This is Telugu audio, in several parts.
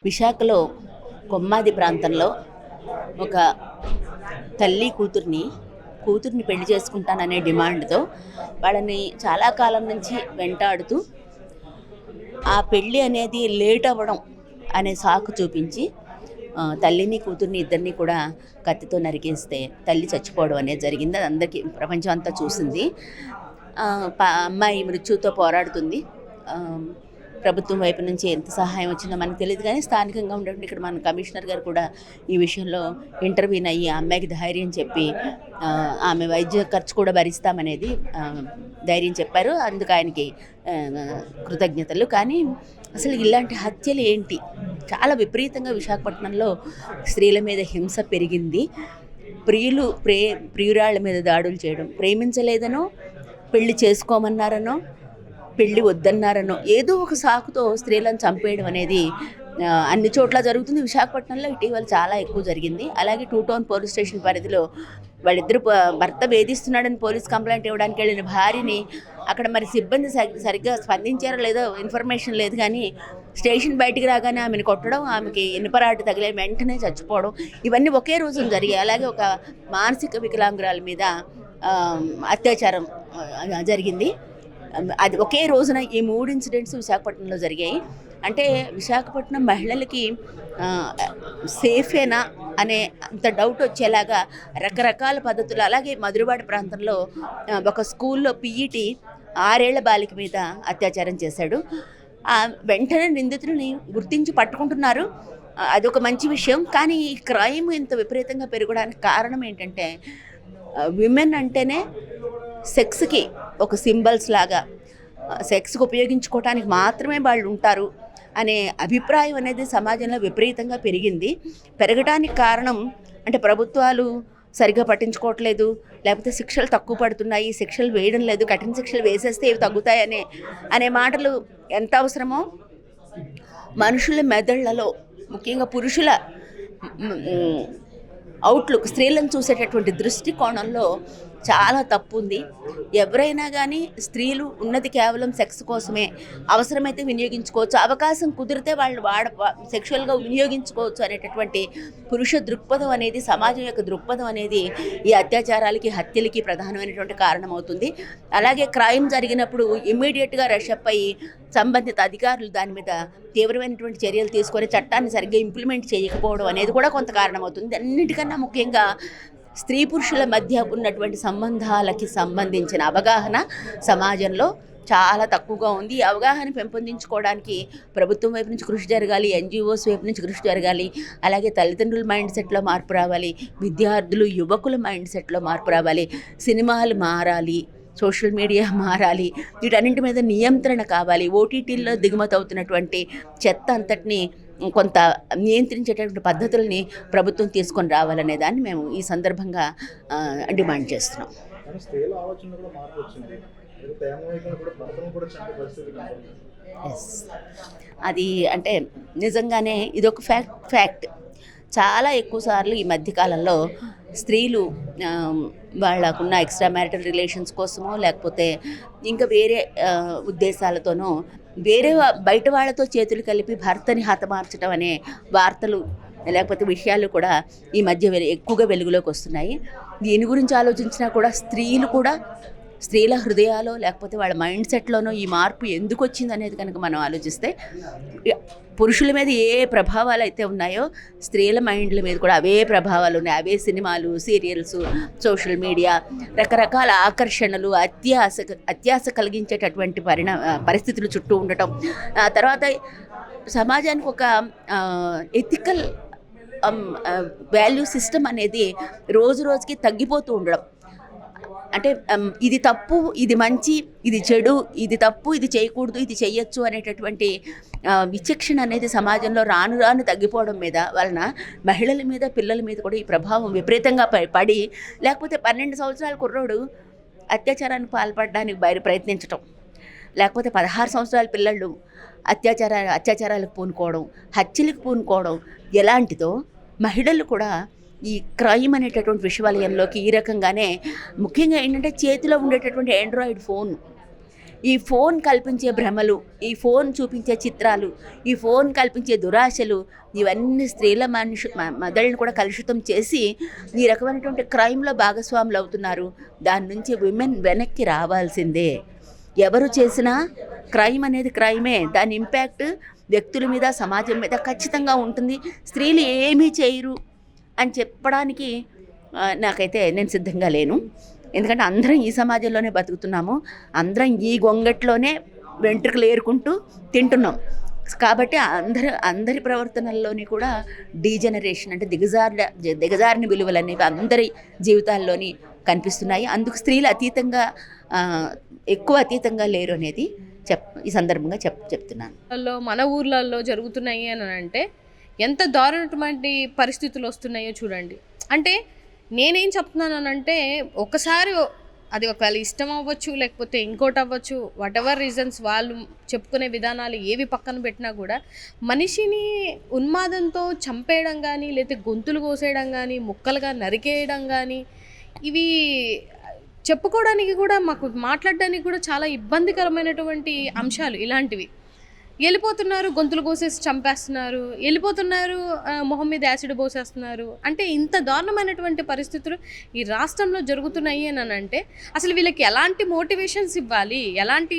విశాఖలో కొమ్మాది ప్రాంతంలో ఒక తల్లి కూతుర్ని పెళ్లి చేసుకుంటాననే డిమాండ్తో వాళ్ళని చాలా కాలం నుంచి వెంటాడుతూ ఆ పెళ్ళి అనేది లేట్ అవ్వడం అనే సాకు చూపించి తల్లిని కూతుర్ని ఇద్దరిని కూడా కత్తితో నరికేస్తే తల్లి చచ్చిపోవడం అనేది జరిగింది. అది అందరికీ ప్రపంచం అంతా చూసింది. అమ్మాయి మృత్యుతో పోరాడుతుంది. ప్రభుత్వం వైపు నుంచి ఎంత సహాయం వచ్చిందో మనకు తెలియదు, కానీ స్థానికంగా ఉండేటువంటి ఇక్కడ మన కమిషనర్ గారు కూడా ఈ విషయంలో ఇంటర్వ్యూని అయ్యి ఆ అమ్మాయికి ధైర్యం చెప్పి ఆమె వైద్య ఖర్చు కూడా భరిస్తామనేది ధైర్యం చెప్పారు. అందుకు ఆయనకి కృతజ్ఞతలు. కానీ అసలు ఇలాంటి హత్యలు ఏంటి? చాలా విపరీతంగా విశాఖపట్నంలో స్త్రీల మీద హింస పెరిగింది. ప్రియురాళ్ళ మీద దాడులు చేయడం, ప్రేమించలేదనో పెళ్లి చేసుకోమన్నారనో పెళ్ళి వద్దన్నారనో ఏదో ఒక సాకుతో స్త్రీలను చంపేయడం అనేది అన్ని చోట్ల జరుగుతుంది. విశాఖపట్నంలో ఇటీవల చాలా ఎక్కువ జరిగింది. అలాగే 2 టౌన్ పోలీస్ స్టేషన్ పరిధిలో వాళ్ళిద్దరు భర్త వేధిస్తున్నాడని పోలీస్ కంప్లైంట్ ఇవ్వడానికి వెళ్ళిన భార్యని అక్కడ మరి సిబ్బంది సరిగ్గా స్పందించారో లేదో ఇన్ఫర్మేషన్ లేదు, కానీ స్టేషన్ బయటికి రాగానే ఆమెను కొట్టడం, ఆమెకి ఇనుపరాటు తగిలే వెంటనే చచ్చిపోవడం, ఇవన్నీ ఒకే రోజున జరిగాయి. అలాగే ఒక మానసిక వికలాంగురాల మీద అత్యాచారం జరిగింది. అది ఒకే రోజున ఈ 3 ఇన్సిడెంట్స్ విశాఖపట్నంలో జరిగాయి. అంటే విశాఖపట్నం మహిళలకి సేఫేనా అనే అంత డౌట్ వచ్చేలాగా రకరకాల పద్ధతులు. అలాగే మధురవాడ ప్రాంతంలో ఒక స్కూల్లో పీఈటీ 6 ఏళ్ల బాలిక మీద అత్యాచారం చేశాడు. వెంటనే నిందితుడిని గుర్తించి పట్టుకుంటున్నారు. అదొక మంచి విషయం. కానీ ఈ క్రైమ్ ఇంత విపరీతంగా పెరగడానికి కారణం ఏంటంటే విమెన్ అంటేనే సెక్స్కి ఒక సింబల్స్ లాగా, సెక్స్కి ఉపయోగించుకోవటానికి మాత్రమే వాళ్ళు ఉంటారు అనే అభిప్రాయం అనేది సమాజంలో విపరీతంగా పెరగడానికి కారణం అంటే ప్రభుత్వాలు సరిగ్గా పట్టించుకోవట్లేదు, లేకపోతే శిక్షలు తక్కువ పడుతున్నాయి, శిక్షలు వేయడం లేదు, కఠిన శిక్షలు వేసేస్తే ఇవి తగ్గుతాయి అనే మాటలు ఎంత అవసరమో మనుషుల మెదళ్లలో, ముఖ్యంగా పురుషుల అవుట్లుక్, స్త్రీలను చూసేటటువంటి దృష్టికోణంలో చాలా తప్పు ఉంది. ఎవరైనా కానీ స్త్రీలు ఉన్నది కేవలం సెక్స్ కోసమే, అవసరమైతే వినియోగించుకోవచ్చు, అవకాశం కుదిరితే వాళ్ళు సెక్షువల్గా వినియోగించుకోవచ్చు అనేటటువంటి పురుష దృక్పథం అనేది, సమాజం యొక్క దృక్పథం అనేది ఈ అత్యాచారాలకి, హత్యలకి ప్రధానమైనటువంటి కారణమవుతుంది. అలాగే క్రైమ్ జరిగినప్పుడు ఇమ్మీడియట్గా రషప్ అయ్యి సంబంధిత అధికారులు దాని మీద తీవ్రమైనటువంటి చర్యలు తీసుకొని చట్టాన్ని సరిగ్గా ఇంప్లిమెంట్ చేయకపోవడం అనేది కూడా కొంత కారణమవుతుంది. అన్నిటికన్నా ముఖ్యంగా స్త్రీ పురుషుల మధ్య ఉన్నటువంటి సంబంధాలకి సంబంధించిన అవగాహన సమాజంలో చాలా తక్కువగా ఉంది. ఈ అవగాహన పెంపొందించుకోవడానికి ప్రభుత్వం వైపు నుంచి కృషి జరగాలి, ఎన్జిఓస్ వైపు నుంచి కృషి జరగాలి. అలాగే తల్లిదండ్రుల మైండ్ సెట్లో మార్పు రావాలి, విద్యార్థులు యువకుల మైండ్ సెట్లో మార్పు రావాలి, సినిమాలు మారాలి, సోషల్ మీడియా మారాలి, వీటన్నింటి మీద నియంత్రణ కావాలి. ఓటీటీల్లో దిగుమతి అవుతున్నటువంటి చెత్త అంతటిని కొంత నియంత్రించేటటువంటి పద్ధతుల్ని ప్రభుత్వం తీసుకొని రావాలనే దాన్ని మేము ఈ సందర్భంగా డిమాండ్ చేస్తున్నాం. అది అంటే నిజంగానే ఇదొక ఫ్యాక్ట్. చాలా ఎక్కువ సార్లు ఈ మధ్యకాలంలో స్త్రీలు వాళ్ళకున్న ఎక్స్ట్రా మ్యారిటల్ రిలేషన్స్ కోసమో లేకపోతే ఇంకా వేరే ఉద్దేశాలతోనో బయట వాళ్ళతో చేతులు కలిపి భర్తని హతమార్చడం అనే వార్తలు లేకపోతే విషయాలు కూడా ఈ మధ్య ఎక్కువగా వెలుగులోకి వస్తున్నాయి. దీని గురించి ఆలోచించినా కూడా స్త్రీల హృదయాలో లేకపోతే వాళ్ళ మైండ్ సెట్లోనో ఈ మార్పు ఎందుకు వచ్చింది అనేది కనుక మనం ఆలోచిస్తే, పురుషుల మీద ఏ ప్రభావాలు అయితే ఉన్నాయో స్త్రీల మైండ్ల మీద కూడా అవే ప్రభావాలు ఉన్నాయి. అవే సినిమాలు, సీరియల్స్, సోషల్ మీడియా, రకరకాల ఆకర్షణలు, అత్యాశ కలిగించేటటువంటి పరిస్థితులు చుట్టూ ఉండటం, తర్వాత సమాజానికి ఒక ఎథికల్ వాల్యూ సిస్టమ్ అనేది రోజు రోజుకి తగ్గిపోతూ ఉండడం. అంటే ఇది తప్పు, ఇది మంచి, ఇది చెడు, ఇది తప్పు, ఇది చేయకూడదు, ఇది చెయ్యొచ్చు అనేటటువంటి విచక్షణ అనేది సమాజంలో రాను రాను తగ్గిపోవడం వలన మహిళల మీద, పిల్లల మీద కూడా ఈ ప్రభావం విపరీతంగా పడి, లేకపోతే 12 సంవత్సరాల కుర్రోడు అత్యాచారానికి పాల్పడడానికి ప్రయత్నించటం, లేకపోతే 16 సంవత్సరాల పిల్లలు అత్యాచారాలకు పూనుకోవడం, హత్యలకు పూనుకోవడం ఎలాంటిదో మహిళలు కూడా ఈ క్రైమ్ అనేటటువంటి విషవలయంలోకి ఈ రకంగానే, ముఖ్యంగా ఏంటంటే చేతిలో ఉండేటటువంటి ఆండ్రాయిడ్ ఫోన్, ఈ ఫోన్ కల్పించే భ్రమలు, ఈ ఫోన్ చూపించే చిత్రాలు, ఈ ఫోన్ కల్పించే దురాశలు, ఇవన్నీ స్త్రీల మెదళ్ళను కూడా కలుషితం చేసి ఈ రకమైనటువంటి క్రైమ్లో భాగస్వాములు అవుతున్నారు. దాని నుంచి విమెన్ వెనక్కి రావాల్సిందే. ఎవరు చేసినా క్రైమ్ అనేది క్రైమే. దాని ఇంపాక్ట్ వ్యక్తుల మీద, సమాజం మీద ఖచ్చితంగా ఉంటుంది. స్త్రీలు ఏమీ చేయరు అని చెప్పడానికి నాకైతే నేను సిద్ధంగా లేను. ఎందుకంటే అందరం ఈ సమాజంలోనే బతుకుతున్నాము, అందరం ఈ గొంగట్లోనే వెంట్రుకలు ఏరుకుంటూ తింటున్నాం. కాబట్టి అందరి ప్రవర్తనల్లోని కూడా డీజనరేషన్ అంటే దిగజారిన విలువలు అనేవి అందరి జీవితాల్లోని కనిపిస్తున్నాయి. అందుకు స్త్రీలు ఎక్కువ అతీతంగా లేరు అనేది ఈ సందర్భంగా చెప్తున్నాను. మన ఊర్లలో జరుగుతున్నాయి అని అంటే ఎంత దారుణమైన పరిస్థితులు వస్తున్నాయో చూడండి. అంటే నేనేం చెప్తున్నానంటే ఒకసారి అది ఒకవేళ ఇష్టం అవ్వచ్చు, లేకపోతే ఇంకోటి అవ్వచ్చు, వాట్ ఎవర్ రీజన్స్, వాళ్ళు చెప్పుకునే విధానాలు ఏవి పక్కన పెట్టినా కూడా మనిషిని ఉన్మాదంతో చంపేయడం కానీ, లేకపోతే గొంతులు కోసేయడం కానీ, ముక్కలుగా నరికేయడం కానీ, ఇవి చెప్పుకోవడానికి కూడా మాకు మాట్లాడడానికి కూడా చాలా ఇబ్బందికరమైనటువంటి అంశాలు. ఇలాంటివి వెళ్ళిపోతున్నారు, గొంతులు కోసేసి చంపేస్తున్నారు, వెళ్ళిపోతున్నారు, మొహం మీద యాసిడ్ పోసేస్తున్నారు. అంటే ఇంత దారుణమైనటువంటి పరిస్థితులు ఈ రాష్ట్రంలో జరుగుతున్నాయి అని అంటే అసలు వీళ్ళకి ఎలాంటి మోటివేషన్స్ ఇవ్వాలి, ఎలాంటి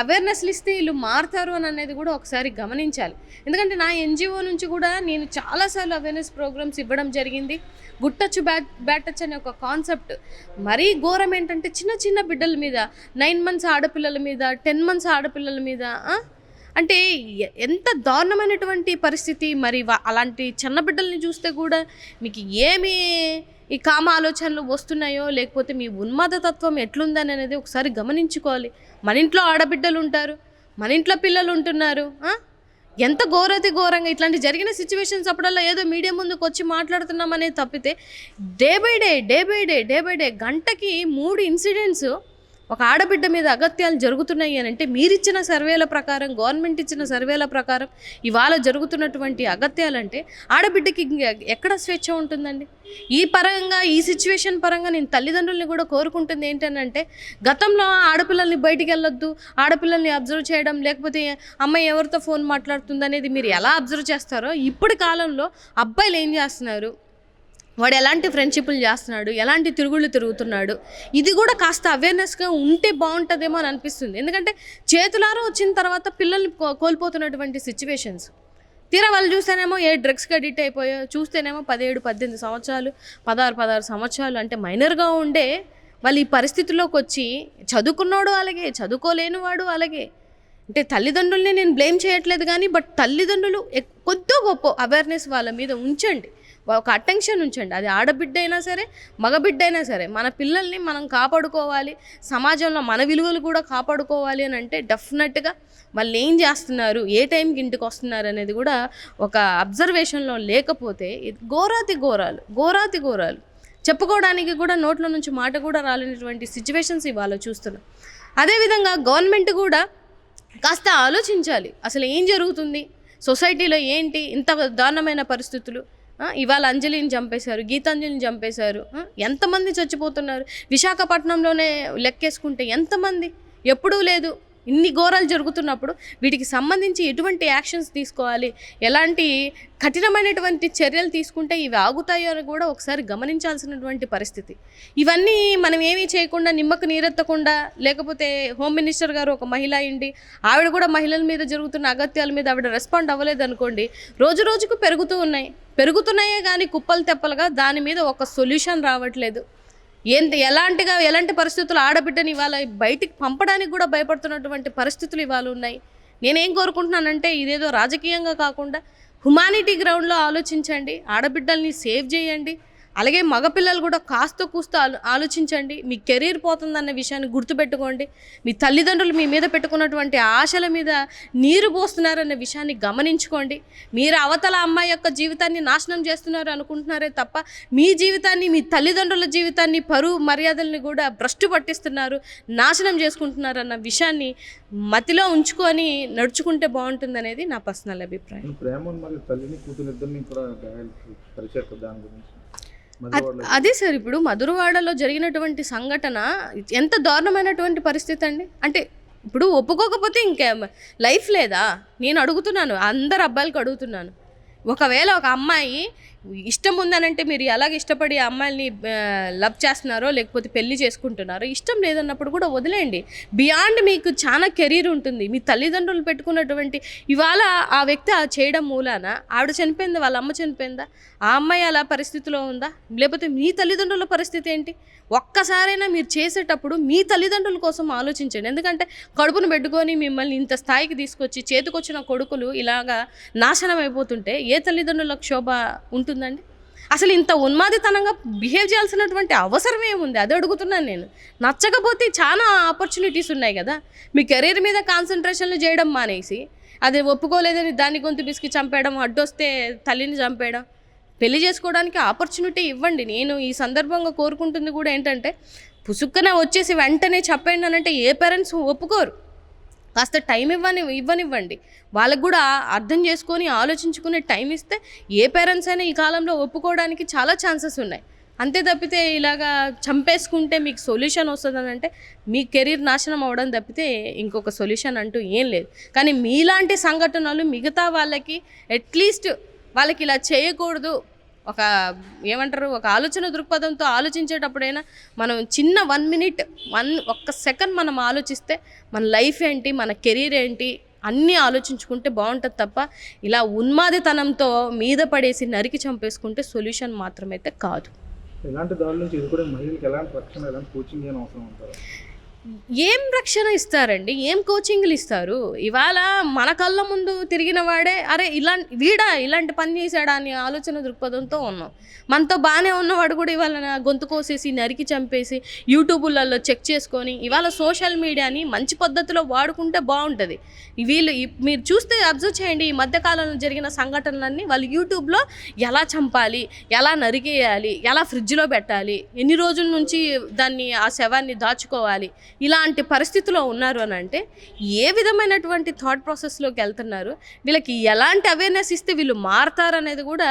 అవేర్నెస్లు ఇస్తే వీళ్ళు మారుతారు అని అనేది కూడా ఒకసారి గమనించాలి. ఎందుకంటే నా ఎన్జిఓ నుంచి కూడా నేను చాలాసార్లు అవేర్నెస్ ప్రోగ్రామ్స్ ఇవ్వడం జరిగింది. గుడ్ టచ్ బ్యాడ్ టచ్ అనే ఒక కాన్సెప్ట్. మరీ ఘోరం ఏంటంటే చిన్న చిన్న బిడ్డల మీద, 9 months ఆడపిల్లల మీద, 10 months ఆడపిల్లల మీద, అంటే ఎంత దారుణమైనటువంటి పరిస్థితి. మరి అలాంటి చిన్న బిడ్డల్ని చూస్తే కూడా మీకు ఏమి ఈ కామ ఆలోచనలు వస్తున్నాయో, లేకపోతే మీ ఉన్మాదతత్వం ఎట్లుందని అనేది ఒకసారి గమనించుకోవాలి. మన ఇంట్లో ఆడబిడ్డలు ఉంటారు, మన ఇంట్లో పిల్లలు ఉంటున్నారు. ఎంత ఘోరంగా ఇట్లాంటి జరిగిన సిచ్యువేషన్స్ అప్పుడల్లా ఏదో మీడియా ముందుకు వచ్చి మాట్లాడుతున్నాం అనేది తప్పితే డే బై డే గంటకి 3 ఇన్సిడెంట్స్ ఒక ఆడబిడ్డ మీద అగత్యాలు జరుగుతున్నాయి అని అంటే మీరిచ్చిన సర్వేల ప్రకారం, గవర్నమెంట్ ఇచ్చిన సర్వేల ప్రకారం ఇవాళ జరుగుతున్నటువంటి అగత్యాలంటే ఆడబిడ్డకి ఎక్కడ స్వేచ్ఛ ఉంటుందండి? ఈ పరంగా, ఈ సిచ్యువేషన్ పరంగా నేను తల్లిదండ్రుల్ని కూడా కోరుకుంటుంది ఏంటంటే గతంలో ఆడపిల్లల్ని బయటికి వెళ్ళొద్దు, ఆడపిల్లల్ని అబ్జర్వ్ చేయడం, లేకపోతే అమ్మాయి ఎవరితో ఫోన్ మాట్లాడుతుంది అనేది మీరు ఎలా అబ్జర్వ్ చేస్తారో ఇప్పటి కాలంలో అబ్బాయిలు ఏం చేస్తున్నారు, వాడు ఎలాంటి ఫ్రెండ్షిప్లు చేస్తున్నాడు, ఎలాంటి తిరుగుళ్ళు తిరుగుతున్నాడు, ఇది కూడా కాస్త అవేర్నెస్గా ఉంటే బాగుంటుందేమో అని అనిపిస్తుంది. ఎందుకంటే చేతులారా వచ్చిన తర్వాత పిల్లల్ని కోల్పోతున్నటువంటి సిచ్యువేషన్స్ తీరా వాళ్ళు చూస్తేనేమో డ్రగ్స్కి అడిక్ట్ అయిపోయా, చూస్తేనేమో 17-18 సంవత్సరాలు, 16 సంవత్సరాలు, అంటే మైనర్గా ఉండే వాళ్ళు ఈ పరిస్థితుల్లోకి వచ్చి చదువుకున్నాడు అలాగే, చదువుకోలేని వాడు అలాగే. అంటే తల్లిదండ్రుల్ని నేను బ్లేమ్ చేయట్లేదు కానీ, బట్ తల్లిదండ్రులు కొద్దో గొప్ప అవేర్నెస్ వాళ్ళ మీద ఉంచండి, ఒక అటెన్షన్ ఉంచండి. అది ఆడబిడ్డ అయినా సరే, మగబిడ్డ అయినా సరే, మన పిల్లల్ని మనం కాపాడుకోవాలి, సమాజంలో మన విలువలు కూడా కాపాడుకోవాలి అని అంటే డెఫినెట్గా వాళ్ళు ఏం చేస్తున్నారు, ఏ టైంకి ఇంటికి వస్తున్నారు అనేది కూడా ఒక అబ్జర్వేషన్లో లేకపోతే ఘోరాతి ఘోరాలు చెప్పుకోవడానికి కూడా నోట్ల నుంచి మాట కూడా రాలేనటువంటి సిచ్యువేషన్స్ ఇవాళ చూస్తున్నాం. అదేవిధంగా గవర్నమెంట్ కూడా కాస్త ఆలోచించాలి, అసలు ఏం జరుగుతుంది సొసైటీలో, ఏంటి ఇంత దారుణమైన పరిస్థితులు. ఇవాళ అంజలిని చంపేశారు, గీతాంజలిని చంపేశారు, ఎంతమంది చచ్చిపోతున్నారు విశాఖపట్నంలోనే లెక్కేసుకుంటే ఎంతమంది, ఎప్పుడూ లేదు. ఇన్ని ఘోరాలు జరుగుతున్నప్పుడు వీటికి సంబంధించి ఎటువంటి యాక్షన్స్ తీసుకోవాలి, ఎలాంటి కఠినమైనటువంటి చర్యలు తీసుకుంటే ఇవి ఆగుతాయో అని కూడా ఒకసారి గమనించాల్సినటువంటి పరిస్థితి. ఇవన్నీ మనం ఏమీ చేయకుండా, నిమ్మకు నీరెత్తకుండా, లేకపోతే హోమ్ మినిస్టర్ గారు ఒక మహిళ అయింది, ఆవిడ కూడా మహిళల మీద జరుగుతున్న అగత్యాల మీద ఆవిడ రెస్పాండ్ అవ్వలేదు అనుకోండి, రోజుకు పెరుగుతున్నాయే కానీ కుప్పలు తెప్పలుగా దాని మీద ఒక సొల్యూషన్ రావట్లేదు. ఎలాంటి పరిస్థితులు ఆడబిడ్డని ఇవాళ బయటికి పంపడానికి కూడా భయపడుతున్నటువంటి పరిస్థితులు ఇవాళ ఉన్నాయి. నేనేం కోరుకుంటున్నానంటే ఇదేదో రాజకీయంగా కాకుండా హ్యుమానిటీ గ్రౌండ్లో ఆలోచించండి, ఆడబిడ్డల్ని సేవ్ చేయండి. అలాగే మగపిల్లలు కూడా కాస్త కూస్త ఆలోచించండి. మీ కెరీర్ పోతుందన్న విషయాన్ని గుర్తుపెట్టుకోండి. మీ తల్లిదండ్రులు మీ మీద పెట్టుకున్నటువంటి ఆశల మీద నీరు పోస్తున్నారన్న విషయాన్ని గమనించుకోండి. మీరు అవతల అమ్మాయి యొక్క జీవితాన్ని నాశనం చేస్తున్నారు అనుకుంటున్నారే తప్ప మీ జీవితాన్ని, మీ తల్లిదండ్రుల జీవితాన్ని, పరువు మర్యాదల్ని కూడా భ్రష్టు పట్టిస్తున్నారు, నాశనం చేసుకుంటున్నారన్న విషయాన్ని మతిలో ఉంచుకొని నడుచుకుంటే బాగుంటుందనేది నా పర్సనల్ అభిప్రాయం. అదే సార్, ఇప్పుడు మధురవాడలో జరిగినటువంటి సంఘటన ఎంత దారుణమైనటువంటి పరిస్థితి అండి. అంటే ఇప్పుడు ఒప్పుకోకపోతే ఇంకే లైఫ్ లేదా? నేను అడుగుతున్నాను, అందరు అబ్బాయిలకు అడుగుతున్నాను. ఒకవేళ ఒక అమ్మాయి ఇష్టం ఉందనంటే మీరు ఎలాగ ఇష్టపడి ఆ అమ్మాయిని లవ్ చేస్తున్నారో లేకపోతే పెళ్లి చేసుకుంటున్నారో, ఇష్టం లేదన్నప్పుడు కూడా వదిలేయండి. బియాండ్ మీకు చాలా కెరీర్ ఉంటుంది. మీ తల్లిదండ్రులు పెట్టుకున్నటువంటి ఇవాళ ఆ వ్యక్తి ఆ చేయడం మూలాన ఆవిడ చనిపోయిందా, వాళ్ళ అమ్మ చనిపోయిందా, ఆ అమ్మాయి అలా పరిస్థితిలో ఉందా, లేకపోతే మీ తల్లిదండ్రుల పరిస్థితి ఏంటి? ఒక్కసారైనా మీరు చేసేటప్పుడు మీ తల్లిదండ్రుల కోసం ఆలోచించండి. ఎందుకంటే కడుపును పెట్టుకొని మిమ్మల్ని ఇంత స్థాయికి తీసుకొచ్చి చేతికొచ్చిన కొడుకులు ఇలాగా నాశనం అయిపోతుంటే ఏ తల్లిదండ్రులకు శోభ ఉంటుందండి? అసలు ఇంత ఉన్మాదితనంగా బిహేవ్ చేయాల్సినటువంటి అవసరం ఏముంది? అది అడుగుతున్నాను నేను. నచ్చకపోతే చాలా ఆపర్చునిటీస్ ఉన్నాయి కదా. మీ కెరీర్ మీద కాన్సన్ట్రేషన్లు చేయడం మానేసి అది ఒప్పుకోలేదని దాన్ని గొంతు బిసికి చంపేయడం, అడ్డొస్తే తల్లిని చంపేయడం, పెళ్లి చేసుకోవడానికి ఆపర్చునిటీ ఇవ్వండి. నేను ఈ సందర్భంగా కోరుకుంటుంది కూడా ఏంటంటే, పుసుక్కనే వచ్చేసి వెంటనే చెప్పండి అని అంటే ఏ పేరెంట్స్ ఒప్పుకోరు. కాస్త టైం ఇవ్వనివ్వండి. వాళ్ళకు కూడా అర్థం చేసుకొని ఆలోచించుకునే టైం ఇస్తే ఏ పేరెంట్స్ అయినా ఈ కాలంలో ఒప్పుకోవడానికి చాలా ఛాన్సెస్ ఉన్నాయి. అంతే తప్పితే ఇలాగా చంపేసుకుంటే మీకు సొల్యూషన్ వస్తుందని అంటే మీ కెరీర్ నాశనం అవ్వడం తప్పితే ఇంకొక సొల్యూషన్ అంటూ ఏం లేదు. కానీ మీలాంటి సంఘటనలు మిగతా వాళ్ళకి అట్లీస్ట్ వాళ్ళకి ఇలా చేయకూడదు, ఒక ఏమంటారు, ఒక ఆలోచన దృక్పథంతో ఆలోచించేటప్పుడైనా మనం చిన్న 1 minute ఒక్క సెకండ్ మనం ఆలోచిస్తే మన లైఫ్ ఏంటి, మన కెరీర్ ఏంటి అన్నీ ఆలోచించుకుంటే బాగుంటుంది తప్ప ఇలా ఉన్మాదితనంతో మీద పడేసి నరికి చంపేసుకుంటే సొల్యూషన్ మాత్రమైతే కాదు. ఇలాంటి దాడుల నుంచి ఎదుర్కొనే మహిళలకు ఎలాంటి రక్షణ, ఎలాంటి కోచింగ్ ఏం అవసరం అంటారు? ఏం రక్షణ ఇస్తారండి, ఏం కోచింగ్లు ఇస్తారు? ఇవాళ మన కళ్ళ ముందు తిరిగిన వాడే అరే ఇలాంటి పని చేశాడా అని ఆలోచన దృక్పథంతో ఉన్నాం. మనతో బాగానే ఉన్నవాడు కూడా ఇవాళ గొంతు కోసేసి నరికి చంపేసి యూట్యూబులలో చెక్ చేసుకొని ఇవాళ సోషల్ మీడియాని మంచి పద్ధతిలో వాడుకుంటే బాగుంటుంది. మీరు చూస్తే అబ్జర్వ్ చేయండి, ఈ మధ్యకాలంలో జరిగిన సంఘటనలన్నీ వాళ్ళు యూట్యూబ్లో ఎలా చంపాలి, ఎలా నరికేయాలి, ఎలా ఫ్రిడ్జ్లో పెట్టాలి, ఎన్ని రోజుల నుంచి దాన్ని ఆ శవాన్ని దాచుకోవాలి, ఇలాంటి పరిస్థితిలో ఉన్నారు అని అంటే ఏ విధమైనటువంటి థాట్ ప్రాసెస్లోకి వెళ్తున్నారు, వీళ్ళకి ఎలాంటి అవేర్నెస్ ఇస్తే వీళ్ళు మారతారనేది కూడా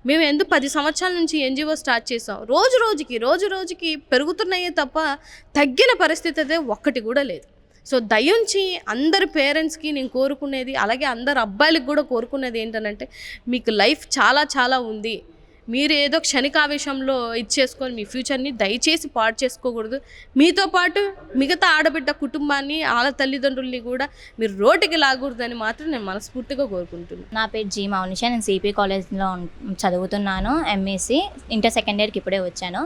మేము 10 సంవత్సరాల నుంచి ఎన్జిఓ స్టార్ట్ చేసాం. రోజు రోజుకి పెరుగుతున్నాయే తప్ప తగ్గిన పరిస్థితి అయితే ఒక్కటి కూడా లేదు. సో దయించి అందరు పేరెంట్స్కి నేను కోరుకునేది, అలాగే అందరు అబ్బాయిలకు కూడా కోరుకునేది ఏంటంటే, మీకు లైఫ్ చాలా చాలా ఉంది. మీరు ఏదో క్షణికావేశంలో ఇచ్చేసుకొని మీ ఫ్యూచర్ని దయచేసి పాడు చేసుకోకూడదు. మీతో పాటు మిగతా ఆడబిడ్డ కుటుంబాన్ని, వాళ్ళ తల్లిదండ్రుల్ని కూడా మీరు రోడ్డుకి లాగకూడదని మాత్రం నేను మనస్ఫూర్తిగా కోరుకుంటున్నాను. నా పేరు జీ మౌనిష, నేను సిపి కాలేజ్లో చదువుతున్నాను. ఎంఎస్సి ఇంటర్ సెకండ్ ఇయర్కి ఇప్పుడే వచ్చాను.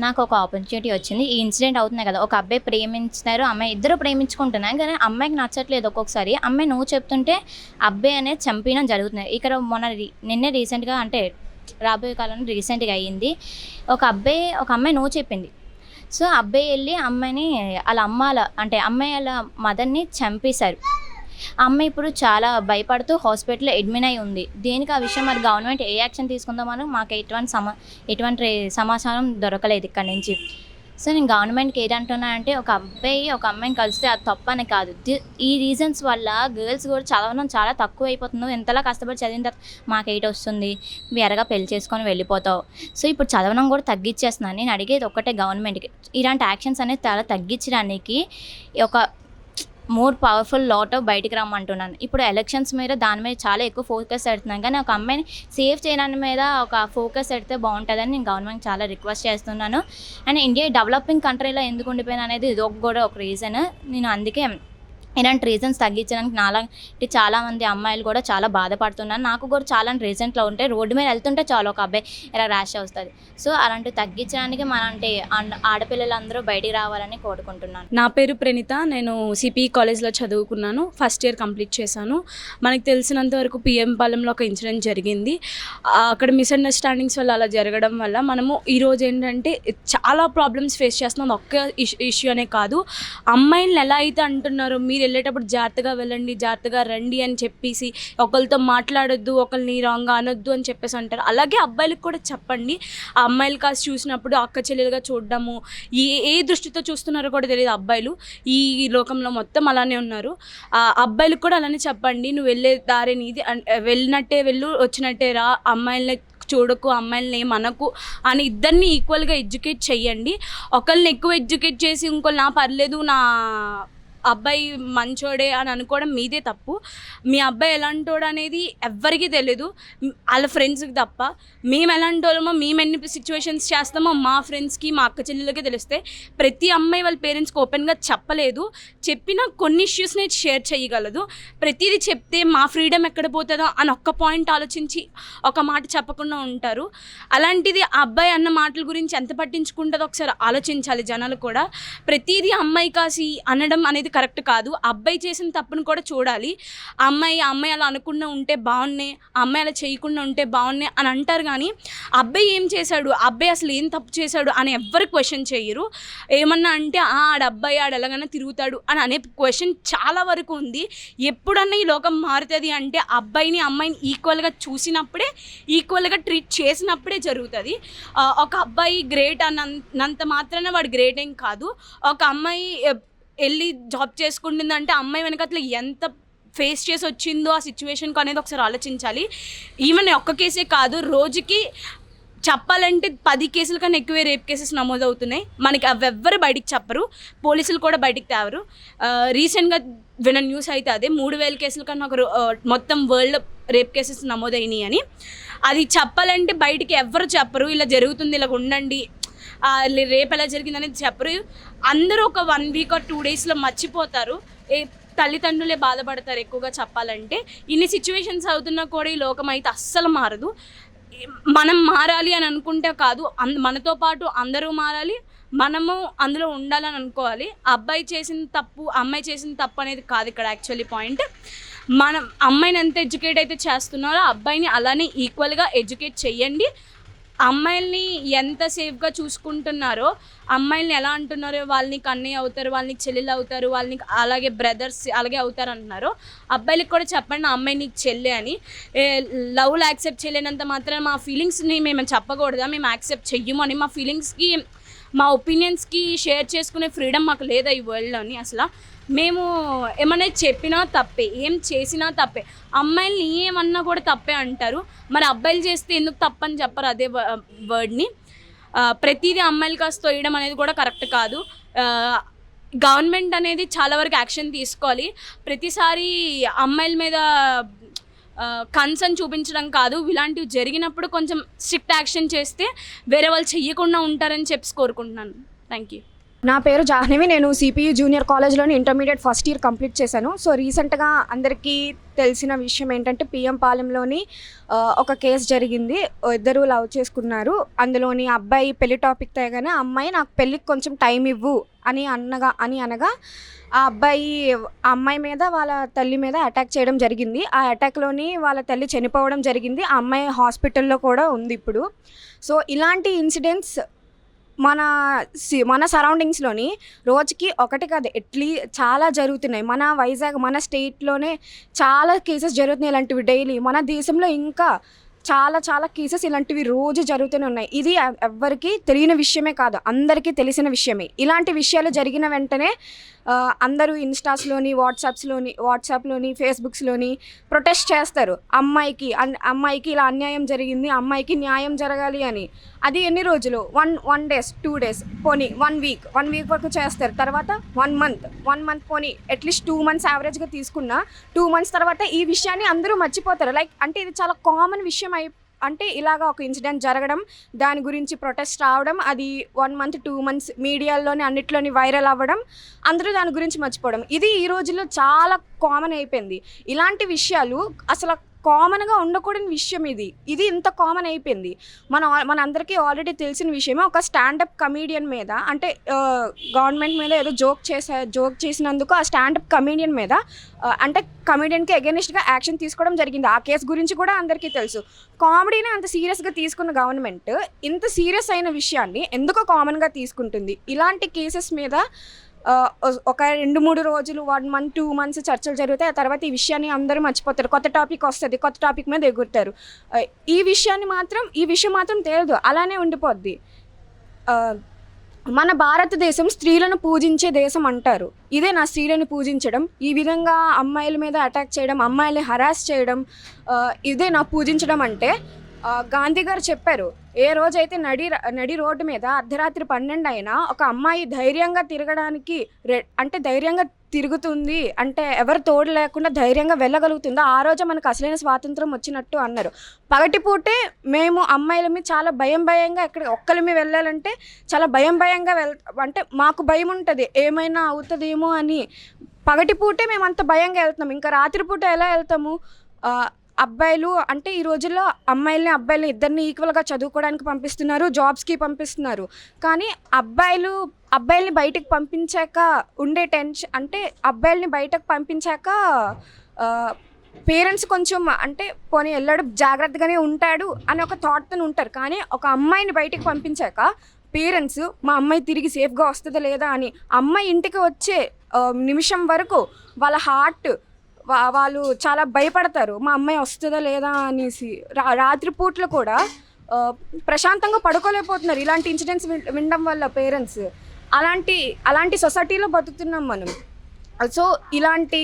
నాకు ఒక ఆపర్చునిటీ వచ్చింది. ఈ ఇన్సిడెంట్ అవుతున్నాయి కదా, ఒక అబ్బాయి ప్రేమించుతారు, అమ్మాయి, ఇద్దరు ప్రేమించుకుంటున్నారు. కానీ అమ్మాయికి నచ్చట్లేదు. ఒక్కొక్కసారి అమ్మాయి నువ్వు చెప్తుంటే అబ్బాయి అనేది చంపడం జరుగుతుంది. ఇక్కడ నిన్నే రీసెంట్గా, అంటే రాబోయే కాలంలో రీసెంట్గా అయ్యింది. ఒక అమ్మాయి నువ్వు చెప్పింది. సో అబ్బాయి వెళ్ళి అమ్మాయిని అమ్మాయి వాళ్ళ మదర్ని చంపేశారు. అమ్మాయి ఇప్పుడు చాలా భయపడుతూ హాస్పిటల్లో అడ్మిట్ అయి ఉంది. దేనికి ఆ విషయం మరి గవర్నమెంట్ ఏ యాక్షన్ తీసుకుందామని మాకు ఎటువంటి సమాచారం దొరకలేదు ఇక్కడ నుంచి. సో నేను గవర్నమెంట్కి ఏంటంటున్నానంటే, ఒక అమ్మాయిని కలిస్తే అది తప్పని కాదు. ఈ రీజన్స్ వల్ల గర్ల్స్ కూడా చదవడం చాలా తక్కువ అయిపోతుంది. ఎంతలా కష్టపడి చదివిన తర్వాత మాకు 8 వస్తుంది, ఎరగా పెళ్లి చేసుకొని వెళ్ళిపోతావు. సో ఇప్పుడు చదవడం కూడా తగ్గించేస్తున్నాను. నేను అడిగేది ఒక్కటే గవర్నమెంట్కి, ఇలాంటి యాక్షన్స్ అనేది చాలా తగ్గించడానికి ఒక మోర్ పవర్ఫుల్ లాట్ బయటికి రమ్మంటున్నాను. ఇప్పుడు ఎలక్షన్స్ మీద దాని మీద చాలా ఎక్కువ ఫోకస్ పెడుతున్నాను. కానీ ఒక అమ్మాయిని సేవ్ చేయడానికి మీద ఒక ఫోకస్ పెడితే బాగుంటుందని నేను గవర్నమెంట్ చాలా రిక్వెస్ట్ చేస్తున్నాను. అండ్ ఇండియా డెవలపింగ్ కంట్రీలో ఎందుకు ఉండిపోయినా అనేది ఇది కూడా ఒక రీజన్. నేను అందుకే ఇలాంటి రీజన్స్ తగ్గించడానికి నాలాంటి చాలామంది అమ్మాయిలు కూడా చాలా బాధపడుతున్నారు. నాకు కూడా చాలా రీజన్స్లో ఉంటాయి. రోడ్డు మీద వెళ్తుంటే చాలా ఒక అబ్బాయి ఇలా ర్యాష్ వస్తుంది. సో అలాంటివి తగ్గించడానికి మనంటే ఆడపిల్లలందరూ బయటికి రావాలని కోరుకుంటున్నాను. నా పేరు ప్రణీత, నేను సిపి కాలేజ్లో చదువుకున్నాను. ఫస్ట్ ఇయర్ కంప్లీట్ చేశాను. మనకు తెలిసినంత వరకు పిఎం పాలెంలో ఒక ఇన్సిడెంట్ జరిగింది. అక్కడ మిస్అండర్స్టాండింగ్స్ వల్ల అలా జరగడం వల్ల మనము ఈరోజు ఏంటంటే చాలా ప్రాబ్లమ్స్ ఫేస్ చేస్తున్నాం. ఒక్క ఇష్యూ అనే కాదు, అమ్మాయిలను ఎలా అయితే అంటున్నారో మీరు వెళ్ళేటప్పుడు జాగ్రత్తగా వెళ్ళండి, జాగ్రత్తగా రండి అని చెప్పేసి, ఒకరితో మాట్లాడొద్దు, ఒకరిని రాంగ్గా అనొద్దు అని చెప్పేసి అంటారు. అలాగే అబ్బాయిలకు కూడా చెప్పండి. ఆ అమ్మాయిలు కాస్త చూసినప్పుడు అక్క చెల్లెలుగా చూడడము, ఏ దృష్టితో చూస్తున్నారో కూడా తెలియదు. అబ్బాయిలు ఈ లోకంలో మొత్తం అలానే ఉన్నారు. అబ్బాయిలకు కూడా అలానే చెప్పండి, నువ్వు వెళ్ళే దారి నీది, వెళ్ళినట్టే వెళ్ళు, వచ్చినట్టే రా, అమ్మాయిలని చూడకు, అమ్మాయిలని ఏమనకు అని ఇద్దరిని ఈక్వల్గా ఎడ్యుకేట్ చెయ్యండి. ఒకళ్ళని ఎక్కువ ఎడ్యుకేట్ చేసి ఇంకోళ్ళు పర్లేదు, అబ్బాయి మంచోడే అని అనుకోవడం మీదే తప్పు. మీ అబ్బాయి ఎలాంటోడు అనేది ఎవ్వరికీ తెలియదు, వాళ్ళ ఫ్రెండ్స్కి తప్ప. మేము ఎలాంటి వాళ్ళమో, మేము ఎన్ని సిచ్యువేషన్స్ చేస్తామో మా ఫ్రెండ్స్కి, మా అక్క చెల్లెలకే తెలిస్తే. ప్రతి అమ్మాయి వాళ్ళ పేరెంట్స్కి ఓపెన్గా చెప్పలేదు, చెప్పినా కొన్ని ఇష్యూస్ని షేర్ చేయగలదు. ప్రతిదీ చెప్తే మా ఫ్రీడమ్ ఎక్కడ పోతుందో అని ఒక్క పాయింట్ ఆలోచించి ఒక మాట చెప్పకుండా ఉంటారు. అలాంటిది ఆ అబ్బాయి అన్న మాటల గురించి ఎంత పట్టించుకుంటుందో ఒకసారి ఆలోచించాలి జనాలు కూడా. ప్రతిదీ అమ్మాయి కాసి అనడం అనేది కరెక్ట్ కాదు. అబ్బాయి చేసిన తప్పును కూడా చూడాలి. అమ్మాయి అలా అనకుండా ఉంటే బాగున్నాయి, అమ్మాయి అలా చేయకుండా ఉంటే బాగున్నాయి అని అంటారు. కానీ అబ్బాయి ఏం చేశాడు, అబ్బాయి అసలు ఏం తప్పు చేశాడు అని ఎవ్వరు క్వశ్చన్ చేయరు. ఏమన్నా అంటే ఆడబ్బాయి ఎలాగైనా తిరుగుతాడు అని అనే క్వశ్చన్ చాలా వరకు ఉంది. ఎప్పుడన్నా ఈ లోకం మారుతుంది అంటే అబ్బాయిని అమ్మాయిని ఈక్వల్గా చూసినప్పుడే, ఈక్వల్గా ట్రీట్ చేసినప్పుడే జరుగుతుంది. ఒక అబ్బాయి గ్రేట్ అన్నంత మాత్రాన వాడు గ్రేట్ ఏం కాదు. ఒక అమ్మాయి వెళ్ళి జాబ్ చేసుకుంటుందంటే అమ్మాయి వెనకట్ల ఎంత ఫేస్ చేసి వచ్చిందో ఆ సిచ్యువేషన్కి అనేది ఒకసారి ఆలోచించాలి. ఈవెన్ ఒక్క కేసే కాదు, రోజుకి చెప్పాలంటే 10 కేసుల కన్నా ఎక్కువే రేప్ కేసెస్ నమోదవుతున్నాయి. మనకి అవి ఎవ్వరు బయటికి చెప్పరు, పోలీసులు కూడా బయటికి తేవరు. రీసెంట్గా విన్న న్యూస్ అయితే అదే, 3000 కేసుల కన్నా మొత్తం వరల్డ్ రేప్ కేసెస్ నమోదైనాయి అని. అది చెప్పాలంటే బయటికి ఎవ్వరు చెప్పరు. ఇలా జరుగుతుంది, ఇలా ఉండండి, రేపు ఎలా జరిగింది అనేది చెప్పరు. అందరూ ఒక 1 వీక్ or 2 డేస్లో మర్చిపోతారు. తల్లిదండ్రులే బాధపడతారు ఎక్కువగా చెప్పాలంటే. ఇన్ని సిచ్యువేషన్స్ అవుతున్నా కూడా ఈ లోకం అయితే అస్సలు మారదు. మనం మారాలి అని అనుకుంటే కాదు, మనతో పాటు అందరూ మారాలి, మనము అందులో ఉండాలని అనుకోవాలి. అబ్బాయి చేసిన తప్పు, అమ్మాయి చేసిన తప్పు అనేది కాదు ఇక్కడ యాక్చువల్లీ పాయింట్. మనం అమ్మాయిని ఎంత ఎడ్యుకేట్ అయితే చేస్తున్నారో అబ్బాయిని అలానే ఈక్వల్గా ఎడ్యుకేట్ చెయ్యండి. అమ్మాయిల్ని ఎంత సేఫ్గా చూసుకుంటున్నారో, అమ్మాయిల్ని ఎలా అంటున్నారో వాళ్ళని కన్నయ్య అవుతారు, వాళ్ళని చెల్లెలు అవుతారు, వాళ్ళని అలాగే బ్రదర్స్ అలాగే అవుతారు అంటున్నారో, అబ్బాయిలకి కూడా చెప్పండి అమ్మాయి నీకు చెల్లె అని. లవ్లో యాక్సెప్ట్ చేయలేనంత మాత్రం మా ఫీలింగ్స్ని మేము చెప్పకూడదా, మేము యాక్సెప్ట్ చెయ్యము అని? మా ఫీలింగ్స్కి, మా ఒపీనియన్స్కి షేర్ చేసుకునే ఫ్రీడమ్ మాకు లేదా ఈ వరల్డ్లోని? అసలు మేము ఏమన్నా చెప్పినా తప్పే, ఏం చేసినా తప్పే. అమ్మాయిల్ని ఏమన్నా కూడా తప్పే అంటారు, మరి అబ్బాయిలు చేస్తే ఎందుకు తప్పని చెప్పరు అదే వర్డ్ని. ప్రతిదీ అమ్మాయిలు కాస్త తోయడం అనేది కూడా కరెక్ట్ కాదు. గవర్నమెంట్ అనేది చాలా వరకు యాక్షన్ తీసుకోవాలి. ప్రతిసారి అమ్మాయిల మీద కన్సర్న్ చూపించడం కాదు, ఇలాంటివి జరిగినప్పుడు కొంచెం స్ట్రిక్ట్ యాక్షన్ చేస్తే వేరే వాళ్ళు చెయ్యకుండా ఉంటారని చెప్పి కోరుకుంటున్నాను. Thank you. నా పేరు జాహ్నవి, నేను సిపియు జూనియర్ కాలేజ్లోని ఇంటర్మీడియట్ ఫస్ట్ ఇయర్ కంప్లీట్ చేశాను. సో రీసెంట్గా అందరికీ తెలిసిన విషయం ఏంటంటే పిఎం పాలెంలోని ఒక కేసు జరిగింది. ఇద్దరు లవ్ చేసుకున్నారు. అందులోని అబ్బాయి పెళ్లి టాపిక్ తేగానే అమ్మాయి నాకు పెళ్ళికి కొంచెం టైం ఇవ్వు అని అనగా ఆ అమ్మాయి మీద వాళ్ళ తల్లి మీద అటాక్ చేయడం జరిగింది. ఆ అటాక్లోని వాళ్ళ తల్లి చనిపోవడం జరిగింది. ఆ అమ్మాయి హాస్పిటల్లో కూడా ఉంది ఇప్పుడు. సో ఇలాంటి ఇన్సిడెంట్స్ మన సరౌండింగ్స్లోని రోజుకి ఒకటి కాదు చాలా జరుగుతున్నాయి. మన వైజాగ్, మన స్టేట్లోనే చాలా కేసెస్ జరుగుతున్నాయి ఇలాంటివి డైలీ. మన దేశంలో ఇంకా చాలా కేసెస్ ఇలాంటివి రోజు జరుగుతూనే ఉన్నాయి. ఇది ఎవ్వరికి తెలియని విషయమే కాదు, అందరికీ తెలిసిన విషయమే. ఇలాంటి విషయాలు జరిగిన వెంటనే అందరూ ఇన్స్టాస్లోని, వాట్సాప్లోని, ఫేస్బుక్స్లోని ప్రొటెస్ట్ చేస్తారు. అమ్మాయికి ఇలా అన్యాయం జరిగింది, అమ్మాయికి న్యాయం జరగాలి అని. అది ఎన్ని రోజులు? 1 days 2 days, పోనీ 1 week వరకు చేస్తారు. తర్వాత 1 month పోనీ అట్లీస్ట్ 2 months యావరేజ్గా తీసుకున్నా 2 months తర్వాత ఈ విషయాన్ని అందరూ మర్చిపోతారు. అంటే ఇది చాలా కామన్ విషయం అంటే ఇలాగా ఒక ఇన్సిడెంట్ జరగడం, దాని గురించి ప్రొటెస్ట్ రావడం, అది 1 month 2 months మీడియాలోని అన్నిట్లోని వైరల్ అవ్వడం, అందరూ దాని గురించి మర్చిపోవడం, ఇది ఈ రోజుల్లో చాలా కామన్ అయిపోయింది. ఇలాంటి విషయాలు అసలు కామన్గా ఉండకూడని విషయం. ఇది ఇంత కామన్ అయిపోయింది. మన అందరికీ ఆల్రెడీ తెలిసిన విషయమే. ఒక స్టాండప్ కమీడియన్ మీద, అంటే గవర్నమెంట్ మీద ఏదో జోక్ చేసినందుకు ఆ స్టాండప్ కమీడియన్ మీద, అంటే కమీడియన్కి అగెనిస్ట్గా యాక్షన్ తీసుకోవడం జరిగింది. ఆ కేసు గురించి కూడా అందరికీ తెలుసు. కామెడీని అంత సీరియస్గా తీసుకున్న గవర్నమెంట్ ఇంత సీరియస్ అయిన విషయాన్ని ఎందుకు కామన్గా తీసుకుంటుంది? ఇలాంటి కేసెస్ మీద ఒక 2-3 రోజులు, 1 month 2 months చర్చలు జరుగుతాయి. ఆ తర్వాత ఈ విషయాన్ని అందరూ మర్చిపోతారు. కొత్త టాపిక్ వస్తుంది, కొత్త టాపిక్ మీద ఎగురుతారు. ఈ విషయం మాత్రం తెలియదు, అలానే ఉండిపోద్ది. మన భారతదేశం స్త్రీలను పూజించే దేశం అంటారు. ఇదే నా స్త్రీలను పూజించడం, ఈ విధంగా అమ్మాయిల మీద అటాక్ చేయడం, అమ్మాయిల్ని హరాస్ చేయడం, ఇదే నా పూజించడం అంటే. గాంధీ గారు చెప్పారు, ఏ రోజైతే నడి రోడ్డు మీద అర్ధరాత్రి 12 అయినా ఒక అమ్మాయి ధైర్యంగా తిరగడానికి, అంటే ధైర్యంగా తిరుగుతుంది, అంటే ఎవరు తోడు లేకుండా ధైర్యంగా వెళ్ళగలుగుతుందో ఆ రోజే మనకు అసలైన స్వాతంత్రం వచ్చినట్టు అన్నారు. పగటిపూటే మేము అమ్మాయిలమి చాలా భయంగా ఎక్కడ ఒక్కరిమి వెళ్ళాలంటే చాలా భయంగా అంటే మాకు భయం ఉంటుంది ఏమైనా అవుతుందేమో అని. పగటిపూటే మేము అంత భయంగా వెళ్తున్నాం, ఇంకా రాత్రిపూట ఎలా వెళ్తాము? అబ్బాయిలు అంటే ఈ రోజుల్లో అబ్బాయిల్ని ఇద్దరిని ఈక్వల్గా చదువుకోవడానికి పంపిస్తున్నారు, జాబ్స్కి పంపిస్తున్నారు. కానీ అబ్బాయిల్ని బయటకు పంపించాక ఉండే టెన్షన్ అంటే అబ్బాయిల్ని బయటకు పంపించాక పేరెంట్స్ కొంచెం అంటే పోనీ వెళ్ళాడు జాగ్రత్తగానే ఉంటాడు అని ఒక థాట్తో ఉంటారు. కానీ ఒక అమ్మాయిని బయటకు పంపించాక పేరెంట్స్ మా అమ్మాయి తిరిగి సేఫ్గా వస్తుందా లేదా అని, అమ్మాయి ఇంటికి వచ్చే నిమిషం వరకు వాళ్ళ హార్ట్ వాళ్ళు చాలా భయపడతారు మా అమ్మాయి వస్తుందా లేదా అనేసి. రాత్రిపూట్లు కూడా ప్రశాంతంగా పడుకోలేకపోతున్నారు ఇలాంటి ఇన్సిడెంట్స్ వినడం వల్ల పేరెంట్స్. అలాంటి సొసైటీలో బతుకుతున్నాం మనం. సో ఇలాంటి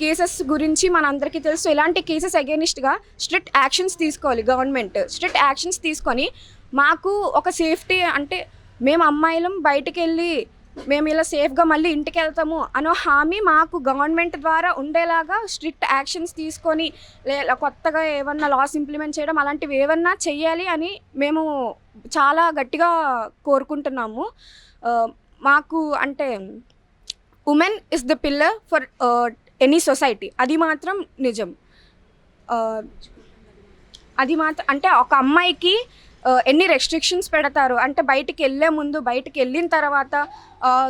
కేసెస్ గురించి మనందరికీ తెలుసు. ఇలాంటి కేసెస్ అగెనిస్ట్గా స్ట్రిక్ట్ యాక్షన్స్ తీసుకోవాలి గవర్నమెంట్. స్ట్రిక్ట్ యాక్షన్స్ తీసుకొని మాకు ఒక సేఫ్టీ అంటే మేము అమ్మాయిలం బయటికి వెళ్ళి మేము ఇలా సేఫ్గా మళ్ళీ ఇంటికి వెళ్తాము అనో హామీ మాకు గవర్నమెంట్ ద్వారా ఉండేలాగా స్ట్రిక్ట్ యాక్షన్స్ తీసుకొని కొత్తగా ఏమన్నా లాస్ ఇంప్లిమెంట్ చేయడం అలాంటివి ఏమన్నా చెయ్యాలి అని మేము చాలా గట్టిగా కోరుకుంటున్నాము. మాకు అంటే women is the pillar for any society, అది మాత్రం నిజం. అది మాత్రం అంటే ఒక అమ్మాయికి ఎన్ని రెస్ట్రిక్షన్స్ పెడతారు అంటే బయటికి వెళ్ళే ముందు, బయటికి వెళ్ళిన తర్వాత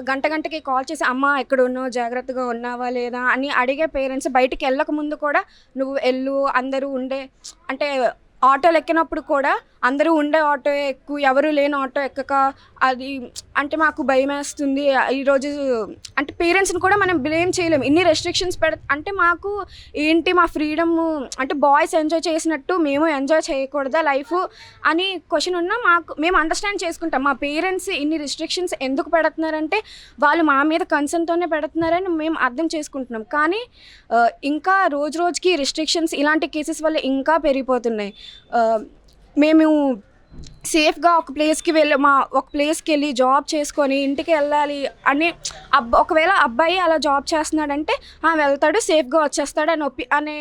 గంటకి కాల్ చేసి అమ్మ ఎక్కడ ఉన్నావు, జాగ్రత్తగా ఉన్నావా లేదా అని అడిగే పేరెంట్స్. బయటికి వెళ్ళక ముందు కూడా నువ్వు వెళ్ళు, అందరూ ఉండే అంటే ఆటోలు ఎక్కినప్పుడు కూడా అందరూ ఉండే ఆటో ఎక్కువ, ఎవరు లేని ఆటో ఎక్కక అది అంటే మాకు భయం వేస్తుంది. ఈరోజు అంటే పేరెంట్స్ని కూడా మనం బ్లేమ్ చేయలేము. ఇన్ని రెస్ట్రిక్షన్స్ అంటే మాకు ఏంటి మా ఫ్రీడమ్ అంటే బాయ్స్ ఎంజాయ్ చేసినట్టు మేము ఎంజాయ్ చేయకూడదా లైఫ్ అని క్వశ్చన్ ఉన్నా మేము అండర్స్టాండ్ చేసుకుంటాం. మా పేరెంట్స్ ఇన్ని రెస్ట్రిక్షన్స్ ఎందుకు పెడుతున్నారంటే వాళ్ళు మా మీద కన్సర్న్తోనే పెడుతున్నారని మేము అర్థం చేసుకుంటున్నాం. కానీ ఇంకా రోజుకి రెస్ట్రిక్షన్స్ ఇలాంటి కేసెస్ వల్ల ఇంకా పెరిగిపోతున్నాయి. మేము సేఫ్గా ఒక ప్లేస్కి వెళ్ళి జాబ్ చేసుకొని ఇంటికి వెళ్ళాలి అని ఒకవేళ అబ్బాయి అలా జాబ్ చేస్తున్నాడంటే వెళ్తాడు సేఫ్గా వచ్చేస్తాడు అనే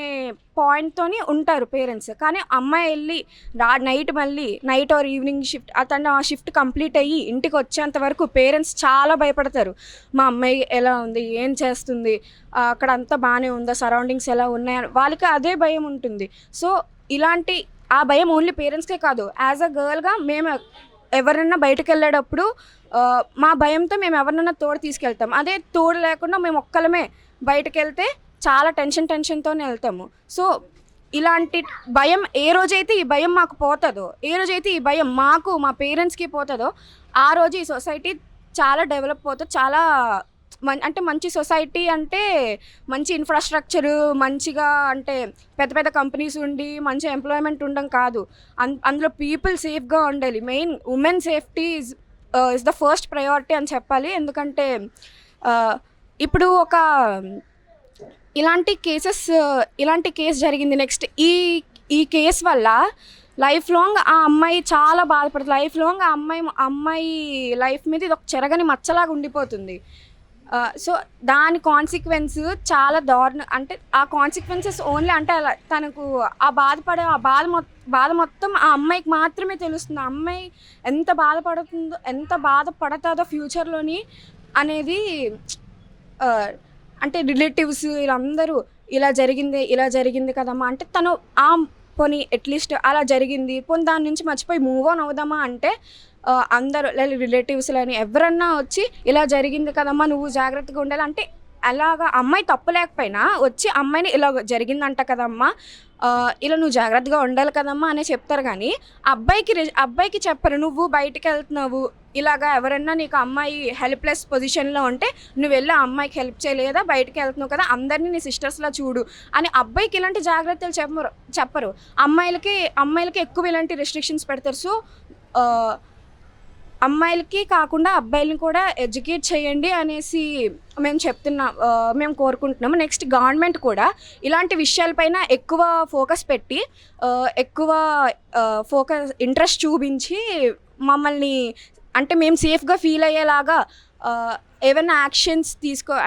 పాయింట్తోని ఉంటారు పేరెంట్స్. కానీ అమ్మాయి వెళ్ళి నైట్ ఆర్ ఈవినింగ్ షిఫ్ట్ అతను ఆ షిఫ్ట్ కంప్లీట్ అయ్యి ఇంటికి వచ్చేంత వరకు పేరెంట్స్ చాలా భయపడతారు. మా అమ్మాయి ఎలా ఉంది, ఏం చేస్తుంది, అక్కడ అంతా బాగానే ఉందా, సరౌండింగ్స్ ఎలా ఉన్నాయని వాళ్ళకి అదే భయం ఉంటుంది. సో ఆ భయం ఓన్లీ పేరెంట్స్కే కాదు, యాజ్ అ గర్ల్గా మేము ఎవరన్నా బయటకు వెళ్ళేటప్పుడు మా భయంతో మేము ఎవరినన్నా తోడు తీసుకెళ్తాం. అదే తోడు లేకుండా మేము ఒక్కలమే బయటకు వెళ్తే చాలా టెన్షన్తోనే వెళ్తాము. సో ఇలాంటి భయం ఏ రోజైతే ఈ భయం మాకు పోతుందో, ఏ రోజైతే ఈ భయం మాకు మా పేరెంట్స్కి పోతుందో ఆ రోజు ఈ సొసైటీ చాలా డెవలప్ అవుతుంది. చాలా అంటే మంచి సొసైటీ అంటే మంచి ఇన్ఫ్రాస్ట్రక్చరు, మంచిగా అంటే పెద్ద కంపెనీస్ ఉండి మంచి ఎంప్లాయ్మెంట్ ఉండడం కాదు, అందులో పీపుల్ సేఫ్గా ఉండాలి. Main women safety is the first priority అని చెప్పాలి. ఎందుకంటే ఇప్పుడు ఇలాంటి కేసు జరిగింది. నెక్స్ట్ ఈ కేసు వల్ల లైఫ్ లాంగ్ ఆ అమ్మాయి చాలా బాధపడుతుంది. లైఫ్ లాంగ్ ఆ అమ్మాయి లైఫ్ మీద ఇది ఒక చెరగని మచ్చలాగా ఉండిపోతుంది. సో దాని కాన్సిక్వెన్స్ చాలా దారుణం. అంటే ఆ కాన్సిక్వెన్సెస్ ఓన్లీ అంటే అలా తనకు ఆ బాధ మొత్తం ఆ అమ్మాయికి మాత్రమే తెలుస్తుంది. ఆ అమ్మాయి ఎంత బాధపడుతుందో ఫ్యూచర్లోని అనేది అంటే రిలేటివ్స్ వీళ్ళందరూ ఇలా జరిగింది కదమ్మా అంటే తను పోనీ అట్లీస్ట్ అలా జరిగింది పోనీ దాని నుంచి మర్చిపోయి మూవ్ ఆన్ అవుదామా అంటే అందరూ రిలేటివ్స్ అని ఎవరన్నా వచ్చి ఇలా జరిగింది కదమ్మా నువ్వు జాగ్రత్తగా ఉండాలి అంటే అలాగా అమ్మాయి తప్పు లేకపోయినా వచ్చి అమ్మాయిని ఇలా జరిగిందంట కదమ్మా ఇలా నువ్వు జాగ్రత్తగా ఉండాలి కదమ్మా అనే చెప్తారు. కానీ అబ్బాయికి చెప్పరు నువ్వు బయటికి వెళ్తున్నావు ఇలాగా ఎవరన్నా నీకు అమ్మాయి హెల్ప్లెస్ పొజిషన్లో ఉంటే నువ్వు వెళ్ళి ఆ అమ్మాయికి హెల్ప్ చేయలేదా బయటికి వెళ్తున్నావు కదా అందరినీ నీ సిస్టర్స్లా చూడు అని అబ్బాయికి ఇలాంటి జాగ్రత్తలు చెప్పరు. అమ్మాయిలకి ఎక్కువ ఇలాంటి రెస్ట్రిక్షన్స్ పెడతారు. సో అమ్మాయిలకి కాకుండా అబ్బాయిలని కూడా ఎడ్యుకేట్ చేయండి అనేసి మేము కోరుకుంటున్నాము. నెక్స్ట్ గవర్నమెంట్ కూడా ఇలాంటి విషయాలపైన ఎక్కువ ఫోకస్ పెట్టి ఇంట్రెస్ట్ చూపించి మమ్మల్ని అంటే మేము సేఫ్గా ఫీల్ అయ్యేలాగా ఏమైనా యాక్షన్స్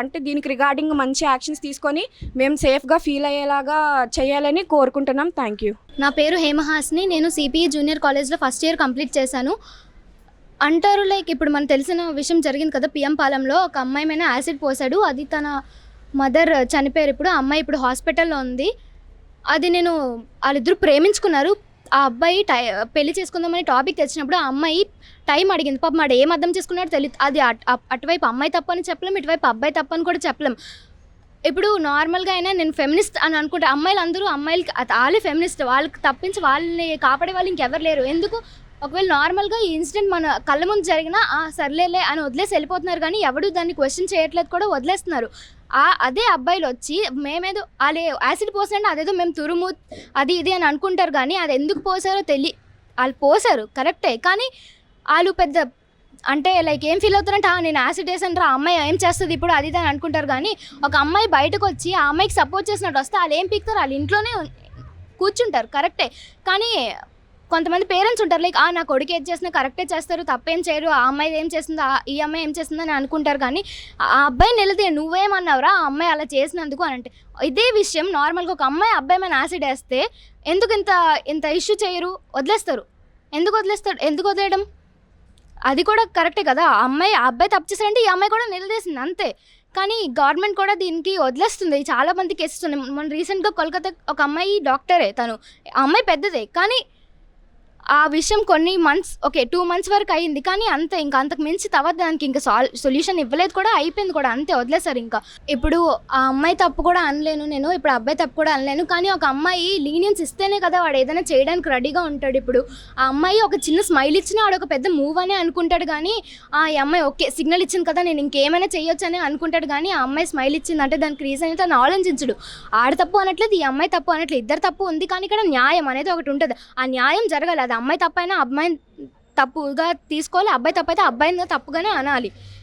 అంటే దీనికి రిగార్డింగ్ మంచి యాక్షన్స్ తీసుకొని మేము సేఫ్గా ఫీల్ అయ్యేలాగా చేయాలని కోరుకుంటున్నాం. Thank you. నా పేరు హేమహాస్ని. నేను సిపిఈ జూనియర్ కాలేజ్లో ఫస్ట్ ఇయర్ కంప్లీట్ చేశాను. అంటారు లైక్ ఇప్పుడు మనకు తెలిసిన విషయం జరిగింది కదా, పిఎం పాలెంలో ఒక అమ్మాయి మీద యాసిడ్ పోసాడు. అది తన మదర్ చనిపోయారు. ఇప్పుడు ఆ అమ్మాయి ఇప్పుడు హాస్పిటల్లో ఉంది. అది వాళ్ళిద్దరూ ప్రేమించుకున్నారు. ఆ అబ్బాయి పెళ్లి చేసుకుందామని టాపిక్ తెచ్చినప్పుడు ఆ అమ్మాయి టైం అడిగింది. పాపం వాడు ఏం అర్థం చేసుకున్నాడో తెలియదు. అది అటువైపు అమ్మాయి తప్పని చెప్పలేం, ఇటువైపు అబ్బాయి తప్పని కూడా చెప్పలేం. ఇప్పుడు నార్మల్గా అయినా నేను ఫెమినిస్ట్ అని అనుకుంటే అమ్మాయిలందరూ వాళ్ళే ఫెమినిస్ట్, వాళ్ళకి తప్పించి వాళ్ళని కాపాడే వాళ్ళు ఇంకెవరు లేరు. ఎందుకు ఒకవేళ నార్మల్గా ఈ ఇన్సిడెంట్ మన కళ్ళ ముందు జరిగినా సర్లేలే అని వదిలేసి వెళ్ళిపోతున్నారు, కానీ ఎవడు దాన్ని క్వశ్చన్ చేయట్లేదు కూడా, వదిలేస్తున్నారు. అదే అబ్బాయిలు వచ్చి మేమేదో వాళ్ళు యాసిడ్ పోసారంటే అదేదో మేము తురుము అది ఇది అని అనుకుంటారు, కానీ అది ఎందుకు పోసారో వాళ్ళు పోసారు కరెక్టే, కానీ వాళ్ళు పెద్ద అంటే లైక్ ఏం ఫీల్ అవుతారంటే నేను యాసిడ్ వేసాను రా, అమ్మాయి ఏం చేస్తుంది ఇప్పుడు అది ఇది అని అనుకుంటారు. కానీ ఒక అమ్మాయి బయటకు వచ్చి ఆ అమ్మాయికి సపోర్ట్ చేసినట్టు వస్తే వాళ్ళు ఏం పీకుతారు, వాళ్ళ ఇంట్లోనే కూర్చుంటారు కరెక్టే. కానీ కొంతమంది పేరెంట్స్ ఉంటారు లైక్ నా కొడుకు ఏది చేసినా కరెక్టే చేస్తారు, తప్పేం చేయరు, ఆ అమ్మాయి ఏం చేస్తుందో ఈ అమ్మాయి ఏం చేస్తుందని అనుకుంటారు. కానీ ఆ అబ్బాయి నిలదే నువ్వేమన్నావురా ఆ అమ్మాయి అలా చేసినందుకు అని అంటే, ఇదే విషయం నార్మల్గా ఒక అమ్మాయి అబ్బాయి మీద యాసిడ్ వేస్తే ఎందుకు ఇంత ఇష్యూ చేయరు, వదిలేస్తారు. ఎందుకు వదిలేయడం అది కూడా కరెక్టే కదా. ఆ అబ్బాయి తప్పు చేశారంటే ఈ అమ్మాయి కూడా నిలదీసింది అంతే. కానీ గవర్నమెంట్ కూడా దీనికి వదిలేస్తుంది. చాలా మంది కేసెస్ ఉన్నాయి. మన రీసెంట్గా కోల్కతా ఒక అమ్మాయి డాక్టరే, ఆ అమ్మాయి పెద్దదే, కానీ ఆ విషయం కొన్ని మంత్స్ 2 months వరకు అయ్యింది. కానీ అంతే, ఇంకా అంతకు మించి తర్వాత దానికి ఇంకా సొల్యూషన్ ఇవ్వలేదు కూడా, అయిపోయింది కూడా, అంతే వదిలేసారు. ఇంకా ఇప్పుడు ఆ అమ్మాయి తప్పు కూడా అనలేను నేను, ఇప్పుడు అబ్బాయి తప్పు కూడా అనలేను. కానీ ఒక అమ్మాయి లీనియన్స్ ఇస్తేనే కదా వాడు ఏదైనా చేయడానికి రెడీగా ఉంటాడు. ఇప్పుడు ఆ అమ్మాయి ఒక చిన్న స్మైల్ ఇచ్చినా వాడు ఒక పెద్ద మూవ్ అనే అనుకుంటాడు. కానీ ఈ అమ్మాయి ఓకే సిగ్నల్ ఇచ్చింది కదా నేను ఇంకేమైనా చేయొచ్చు అని అనుకుంటాడు. కానీ ఆ అమ్మాయి స్మైల్ ఇచ్చింది అంటే దానికి రీజన్ అయితే తను ఆలోచించడు. ఆడ తప్పు అనట్లేదు, ఈ అమ్మాయి తప్పు అనట్లేదు, ఇద్దరు తప్పు ఉంది. కానీ ఇక్కడ న్యాయం అనేది ఒకటి ఉంటుంది. ఆ న్యాయం జరగాలి. అది అమ్మాయి తప్పైనా అబ్బాయిని తప్పుగా తీసుకోవాలి, అబ్బాయి తప్పైతే అబ్బాయిని తప్పుగానే అనాలి.